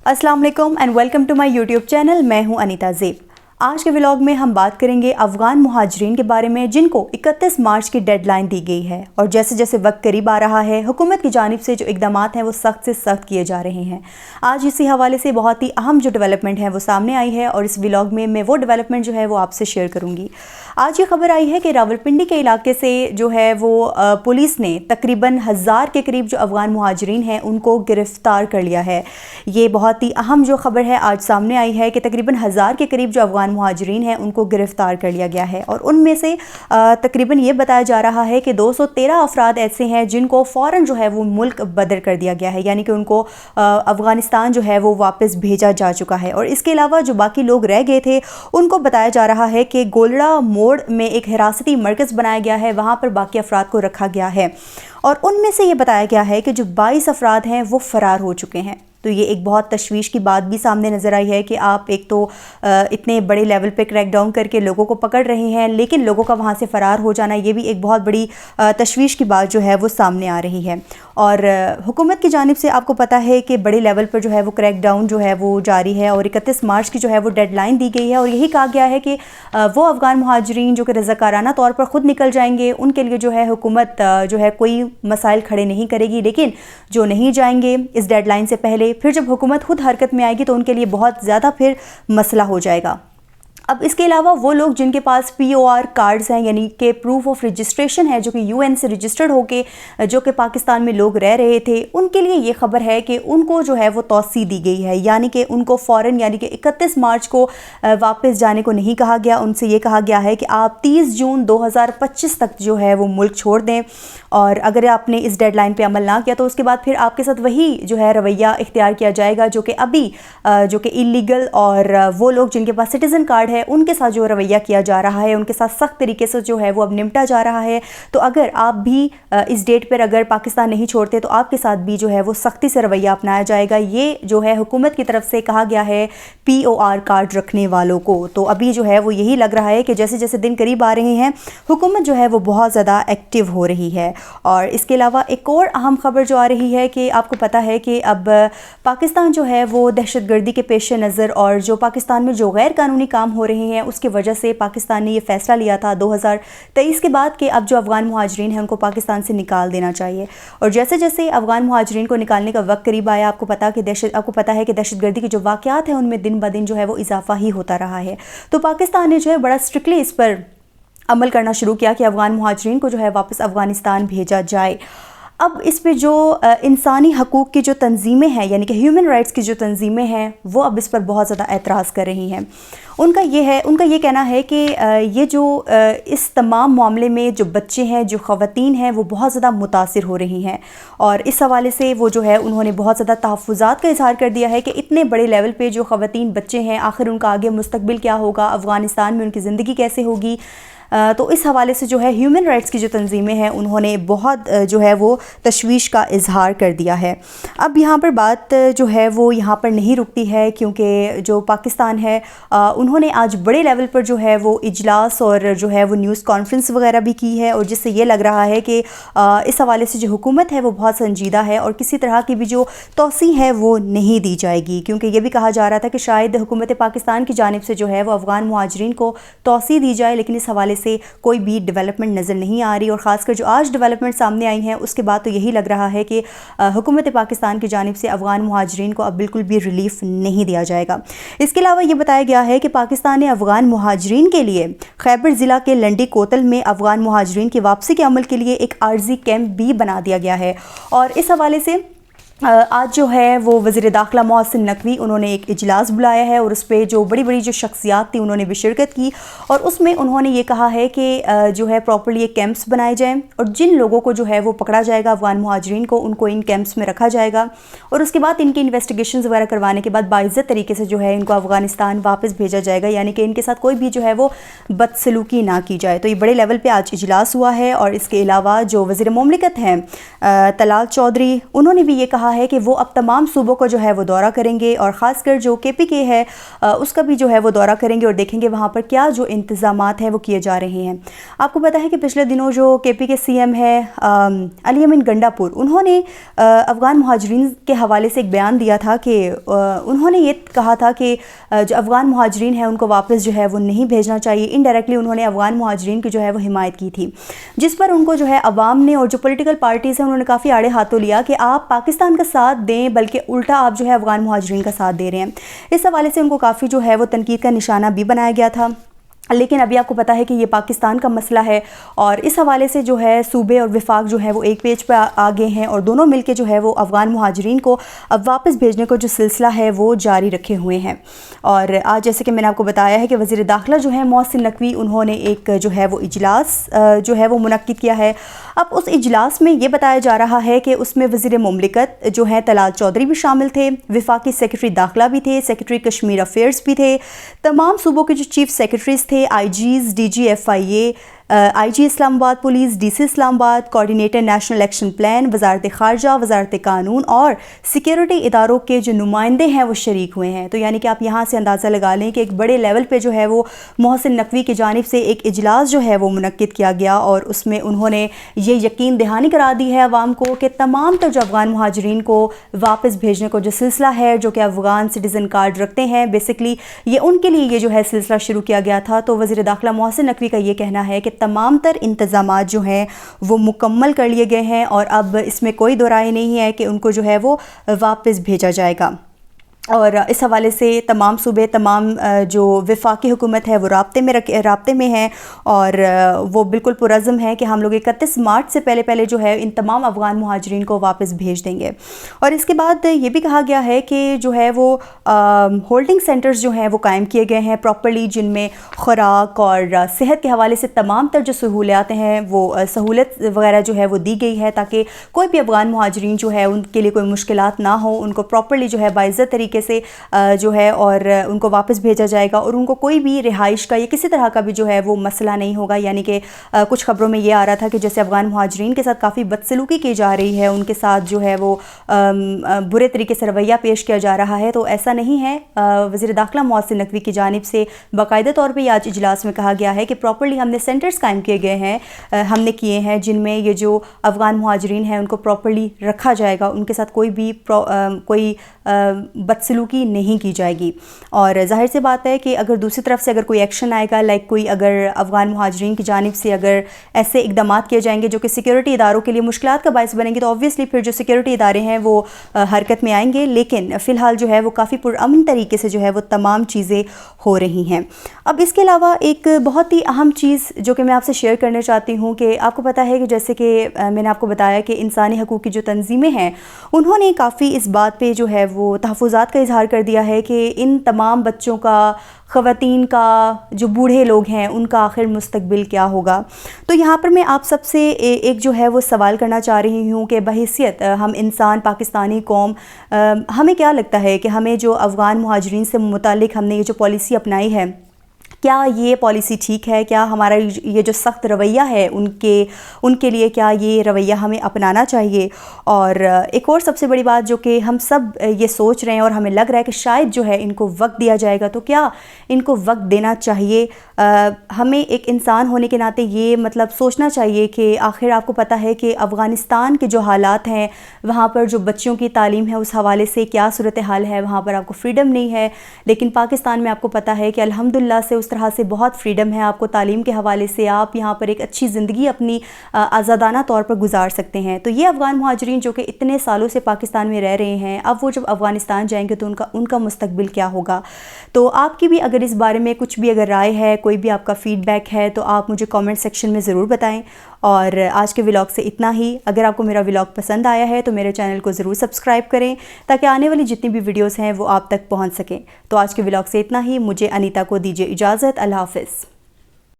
अस्सलाम वालेकुम and welcome to my YouTube channel. मैं हूं अनीता ज़ेब। आज के व्लॉग में हम बात करेंगे अफ़गान मुहाजिरीन के बारे में जिनको 31 मार्च की डेडलाइन दी गई है और जैसे जैसे वक्त करीब आ रहा है हुकूमत की जानिब से जो इक़दामात हैं वो सख्त से सख्त किए जा रहे हैं। आज इसी हवाले से बहुत ही अहम जो डेवलपमेंट है वो सामने आई है और इस व्लॉग में मैं वो डेवलपमेंट जो है वो आपसे शेयर करूँगी। आज ये खबर आई है कि रावलपिंडी के इलाके से जो है वो पुलिस ने तकरीबन 1000 के करीब जो अफ़गान मुहाजिरीन हैं उनको गिरफ़्तार कर लिया है। ये बहुत ही अहम जो खबर है आज सामने आई है कि तकरीबन 1000 के करीब जो अफ़गान मुहाजिरीन हैं उनको गिरफ़्तार कर लिया गया है और उनमें से तकरीबन ये बताया जा रहा है कि 213 अफराद ऐसे हैं जिनको फ़ौरन जो है वो मुल्क बदर कर दिया गया है, यानी कि उनको अफ़गानिस्तान जो है वो वापस भेजा जा चुका है। और इसके अलावा जो बाकी लोग रह गए थे उनको बताया जा रहा है कि गोलड़ा मोड़ में एक हिरासती मरकज़ बनाया गया है, वहाँ पर बाकी अफराद को रखा गया है और उनमें से ये बताया गया है कि जो 22 अफराद हैं वो फ़रार हो चुके हैं। तो ये एक बहुत तशवीश की बात भी सामने नज़र आई है कि आप एक तो इतने बड़े लेवल पे क्रैक डाउन करके लोगों को पकड़ रहे हैं लेकिन लोगों का वहाँ से फ़रार हो जाना ये भी एक बहुत बड़ी तशवीश की बात जो है वो सामने आ रही है। और हुकूमत की जानिब से आपको पता है कि बड़े लेवल पर जो है वो क्रैक डाउन जो है वो जारी है और 31 मार्च की जो है वो डेडलाइन दी गई है और यही कहा गया है कि वो अफ़गान मुहाजिरीन जो कि रज़ाकाराना तौर पर ख़ुद निकल जाएंगे उनके लिए जो है हुकूमत जो है कोई मसाइल खड़े नहीं करेगी, लेकिन जो नहीं जाएंगे इस डेडलाइन से पहले फिर जब हुकूमत खुद हरकत में आएगी तो उनके लिए बहुत ज़्यादा फिर मसला हो जाएगा। अब इसके अलावा वो लोग जिनके पास POR कार्ड्स हैं यानी कि प्रूफ ऑफ रजिस्ट्रेशन है जो कि UN से रजिस्टर्ड होके जो कि पाकिस्तान में लोग रह रहे थे उनके लिए ये खबर है कि उनको जो है वो तौसी दी गई है, यानी कि उनको फ़ौरन यानी कि 31 मार्च को वापस जाने को नहीं कहा गया। उनसे ये कहा गया है कि आप 30 जून 2025 तक जो है वो मुल्क छोड़ दें और अगर आपने इस डेडलाइन पे अमल ना किया तो उसके बाद फिर आपके साथ वही जो है रवैया इख्तियार किया जाएगा जो कि अभी जो कि इलीगल और वो लोग जिनके पास सिटीज़न कार्ड है उनके साथ जो रवैया किया जा रहा है उनके साथ सख्त तरीके से जो है वो अब निपटा जा रहा है। तो अगर आप भी इस डेट पर अगर पाकिस्तान नहीं छोड़ते तो आपके साथ भी जो है वो सख्ती से रवैया अपनाया जाएगा। ये जो है हुकूमत की तरफ से कहा गया है POR कार्ड रखने वालों को। तो अभी जो है वो यही लग रहा है कि जैसे जैसे दिन करीब आ रहे हैं हुकूमत जो है वो बहुत ज़्यादा एक्टिव हो रही है। और इसके अलावा एक और अहम खबर जो आ रही है कि आपको पता है कि अब पाकिस्तान जो है वो दहशतगर्दी के पेश नज़र और जो पाकिस्तान में जो गैर कानूनी काम हो रहे हैं उसकी वजह से पाकिस्तान ने ये फ़ैसला लिया था 2023 के बाद कि अब जो अफ़गान मुहाजिरीन हैं उनको पाकिस्तान से निकाल देना चाहिए। और जैसे जैसे अफ़गान मुहाजिरीन को निकालने का वक्त करीब आया आपको पता है कि दहशतगर्दी के जो वाक़यात हैं उनमें दिन ब दिन जो है वो इजाफा ही होता रहा है। तो पाकिस्तान ने जो है बड़ा स्ट्रिक्टली इस पर अमल करना शुरू किया कि अफ़गान मुहाजिरीन को जो है वापस अफ़गानिस्तान भेजा जाए। अब इस पे जो इंसानी हकूक़ की जो तंजीमें हैं यानी कि ह्यूमन राइट्स की जो तंजीमें हैं वो अब इस पर बहुत ज़्यादा एतराज़ कर रही हैं। उनका ये कहना है कि ये जो इस तमाम मामले में जो बच्चे हैं जो ख़वातीन हैं वो बहुत ज़्यादा मुतासिर हो रही हैं और इस हवाले से वो जो है उन्होंने बहुत ज़्यादा तहफ़्फ़ुज़ात का इज़हार कर दिया है कि इतने बड़े लेवल पे जो ख़वातीन बच्चे हैं आखिर उनका आगे मुस्तक़बिल क्या होगा, अफ़गानिस्तान में उनकी ज़िंदगी कैसे होगी। तो इस हवाले से जो है ह्यूमन राइट्स की जो तंजीमें हैं उन्होंने बहुत जो है वो तशवीश का इजहार कर दिया है। अब यहाँ पर बात जो है वो यहाँ पर नहीं रुकती है क्योंकि जो पाकिस्तान है उन्होंने आज बड़े लेवल पर जो है वो इजलास और जो है वो न्यूज़ कॉन्फ्रेंस वगैरह भी की है और जिससे ये लग रहा है कि इस हवाले से जो हुकूमत है वो बहुत संजीदा है और किसी तरह की भी जो तौसी है वो नहीं दी जाएगी। क्योंकि ये भी कहा जा रहा था कि शायद हुकूमत पाकिस्तान की जानिब से जो है वो अफ़गान मुहाजिरीन को तौसी दी जाए, लेकिन इस हवाले से कोई भी डेवलपमेंट नज़र नहीं आ रही और ख़ासकर जो आज डेवलपमेंट सामने आई हैं उसके बाद तो यही लग रहा है कि हुकूमत पाकिस्तान की जानिब से अफ़गान मुहाजिरीन को अब बिल्कुल भी रिलीफ नहीं दिया जाएगा। इसके अलावा ये बताया गया है कि पाकिस्तान ने अफ़गान मुहाजिरीन के लिए खैबर ज़िला के लंडी कोतल में अफ़गान मुहाजिरीन की वापसी के अमल के लिए एक आर्जी कैंप भी बना दिया गया है। और इस हवाले से आज जो है वो वज़ीर दाखिला मोहसिन नकवी उन्होंने एक इजलास बुलाया है और उस पर जो बड़ी बड़ी जो शख्सियात थी उन्होंने भी शिरकत की और उसमें उन्होंने ये कहा है कि जो है प्रॉपर्ली ये कैंप्स बनाए जाएं और जिन लोगों को जो है वो पकड़ा जाएगा अफ़गान मुहाजिरीन को उनको इन कैंप्स में रखा जाएगा और उसके बाद इनकी इन्वेस्टिगेशंस वगैरह करवाने के बाद बाइज़्ज़त तरीके से जो है इनको अफ़गानिस्तान वापस भेजा जाएगा, यानी कि इनके साथ कोई भी जो है वो बदसलूकी ना की जाए। तो ये बड़े लेवल पर आज इजलास हुआ है। और इसके अलावा जो वज़ीर मुमलिकत हैं तलाल चौधरी उन्होंने भी ये कहा کہا ہے کہ وہ اب تمام صوبوں کو جو ہے وہ دورہ کریں گے اور خاص کر جو KPK ہے اس کا بھی جو ہے وہ دورہ کریں گے اور دیکھیں گے وہاں پر کیا جو انتظامات ہیں وہ کیے جا رہے ہیں۔ آپ کو پتہ ہے کہ پچھلے دنوں جو KPK CM ہے علی امین گنڈاپور، انہوں نے افغان مہاجرین کے حوالے سے ایک بیان دیا تھا کہ انہوں نے یہ کہا تھا کہ جو افغان مہاجرین ہیں ان کو واپس جو ہے وہ نہیں بھیجنا چاہیے۔ انڈائریکٹلی انہوں نے افغان مہاجرین کی جو ہے وہ حمایت کی تھی، جس پر ان کو جو ہے عوام نے اور جو پولیٹیکل پارٹیز ہیں انہوں نے کافی آڑے ہاتھوں لیا کہ آپ پاکستان کا ساتھ دیں بلکہ الٹا آپ جو ہے افغان مہاجرین کا ساتھ دے رہے ہیں۔ اس حوالے سے ان کو کافی جو ہے وہ تنقید کا نشانہ بھی بنایا گیا تھا، لیکن ابھی آپ کو پتہ ہے کہ یہ پاکستان کا مسئلہ ہے اور اس حوالے سے جو ہے صوبے اور وفاق جو ہے وہ ایک پیج پہ آگے ہیں اور دونوں مل کے جو ہے وہ افغان مہاجرین کو اب واپس بھیجنے کو جو سلسلہ ہے وہ جاری رکھے ہوئے ہیں۔ اور آج جیسے کہ میں نے آپ کو بتایا ہے کہ وزیر داخلہ جو ہے محسن نقوی، انہوں نے ایک جو ہے وہ اجلاس جو ہے وہ منعقد کیا ہے۔ اب اس اجلاس میں یہ بتایا جا رہا ہے کہ اس میں وزیر مملکت جو ہیں طلال چودھری بھی شامل تھے، وفاقی سیکرٹری داخلہ بھی تھے، سیکرٹری کشمیر افیئرز بھی تھے، تمام صوبوں کے جو چیف سیکرٹریز تھے، IGs، DG FIA، IG اسلام آباد پولیس، DC اسلام آباد، کوارڈینیٹر نیشنل ایکشن پلان، وزارت خارجہ، وزارت قانون اور سیکیورٹی اداروں کے جو نمائندے ہیں وہ شریک ہوئے ہیں۔ تو یعنی کہ آپ یہاں سے اندازہ لگا لیں کہ ایک بڑے لیول پہ جو ہے وہ محسن نقوی کی جانب سے ایک اجلاس جو ہے وہ منعقد کیا گیا اور اس میں انہوں نے یہ یقین دہانی کرا دی ہے عوام کو کہ تمام جو افغان مہاجرین کو واپس بھیجنے کو جو سلسلہ ہے، جو کہ افغان سٹیزن کارڈ رکھتے ہیں، بیسکلی یہ ان کے لیے یہ جو ہے سلسلہ شروع کیا گیا تھا۔ تو وزیر داخلہ محسن نقوی کا یہ کہنا ہے کہ تمام تر انتظامات جو ہیں وہ مکمل کر لیے گئے ہیں اور اب اس میں کوئی دو رائے نہیں ہے کہ ان کو جو ہے وہ واپس بھیجا جائے گا۔ اور اس حوالے سے تمام صوبے، تمام جو وفاقی حکومت ہے وہ رابطے میں ہیں اور وہ بالکل پرعزم ہے کہ ہم لوگ 31 مارچ سے پہلے جو ہے ان تمام افغان مہاجرین کو واپس بھیج دیں گے۔ اور اس کے بعد یہ بھی کہا گیا ہے کہ جو ہے وہ ہولڈنگ سینٹرز جو ہیں وہ قائم کیے گئے ہیں پراپرلی، جن میں خوراک اور صحت کے حوالے سے تمام تر جو سہولیات ہیں وہ سہولت وغیرہ جو ہے وہ دی گئی ہے تاکہ کوئی بھی افغان مہاجرین جو ہے ان کے لیے کوئی مشکلات نہ ہوں، ان کو پراپرلی جو ہے باعزت طریقے سے جو ہے اور ان کو واپس بھیجا جائے گا اور ان کو کوئی بھی رہائش کا یا کسی طرح کا بھی جو ہے وہ مسئلہ نہیں ہوگا۔ یعنی کہ کچھ خبروں میں یہ آ رہا تھا کہ جیسے افغان مہاجرین کے ساتھ کافی بدسلوکی کی جا رہی ہے، ان کے ساتھ جو ہے وہ برے طریقے سے رویہ پیش کیا جا رہا ہے، تو ایسا نہیں ہے۔ وزیر داخلہ محسن نقوی کی جانب سے باقاعدہ طور پہ آج اجلاس میں کہا گیا ہے کہ پراپرلی ہم نے سینٹرز قائم کیے گئے ہیں، ہم نے کیے ہیں جن میں یہ جو افغان مہاجرین ہیں ان کو پراپرلی رکھا جائے گا، ان کے ساتھ کوئی بدسلوکی نہیں کی جائے گی۔ اور ظاہر سی بات ہے کہ اگر دوسری طرف سے اگر کوئی ایکشن آئے گا، کوئی اگر افغان مہاجرین کی جانب سے اگر ایسے اقدامات کیے جائیں گے جو کہ سیکیورٹی اداروں کے لیے مشکلات کا باعث بنیں گے، تو آبویسلی پھر جو سیکیورٹی ادارے ہیں وہ حرکت میں آئیں گے، لیکن فی الحال جو ہے وہ کافی پرامن طریقے سے جو ہے وہ تمام چیزیں ہو رہی ہیں۔ اب اس کے علاوہ ایک بہت ہی اہم چیز جو کہ میں آپ سے شیئر کرنا چاہتی ہوں کہ آپ کو پتہ ہے کہ جیسے کہ میں نے آپ کو بتایا کہ انسانی حقوق کی جو تنظیمیں ہیں انہوں نے کافی اس بات پہ جو ہے وہ تحفظات کا اظہار کر دیا ہے کہ ان تمام بچوں کا، خواتین کا، جو بوڑھے لوگ ہیں ان کا آخر مستقبل کیا ہوگا۔ تو یہاں پر میں آپ سب سے ایک جو ہے وہ سوال کرنا چاہ رہی ہوں کہ بحیثیت ہم انسان، پاکستانی قوم، ہمیں کیا لگتا ہے کہ ہمیں جو افغان مہاجرین سے متعلق ہم نے یہ جو پالیسی اپنائی ہے، کیا یہ پالیسی ٹھیک ہے؟ کیا ہمارا یہ جو سخت رویہ ہے ان کے لیے کیا یہ رویہ ہمیں اپنانا چاہیے؟ اور ایک اور سب سے بڑی بات جو کہ ہم سب یہ سوچ رہے ہیں اور ہمیں لگ رہا ہے کہ شاید جو ہے ان کو وقت دیا جائے گا، تو کیا ان کو وقت دینا چاہیے؟ ہمیں ایک انسان ہونے کے ناطے یہ مطلب سوچنا چاہیے کہ آخر آپ کو پتہ ہے کہ افغانستان کے جو حالات ہیں وہاں پر جو بچوں کی تعلیم ہے اس حوالے سے کیا صورتحال ہے، وہاں پر آپ کو فریڈم نہیں ہے، لیکن پاکستان میں آپ کو پتہ ہے کہ الحمدللہ سے اس طرح سے بہت فریڈم ہے، آپ کو تعلیم کے حوالے سے آپ یہاں پر ایک اچھی زندگی اپنی آزادانہ طور پر گزار سکتے ہیں۔ تو یہ افغان مہاجرین جو کہ اتنے سالوں سے پاکستان میں رہ رہے ہیں، اب وہ جب افغانستان جائیں گے تو ان کا مستقبل کیا ہوگا؟ تو آپ کی بھی اگر اس بارے میں کچھ بھی اگر رائے ہے، کوئی بھی آپ کا فیڈ بیک ہے، تو آپ مجھے کامنٹ سیکشن میں ضرور بتائیں۔ اور آج کے ولاگ سے اتنا ہی۔ اگر آپ کو میرا ولاگ پسند آیا ہے تو میرے چینل کو ضرور سبسکرائب کریں تاکہ آنے والی جتنی بھی ویڈیوز ہیں وہ آپ تک پہنچ سکیں۔ تو آج کے ولاگ سے اتنا ہی، مجھے انیتا کو دیجیے اجازت۔ اللہ حافظ۔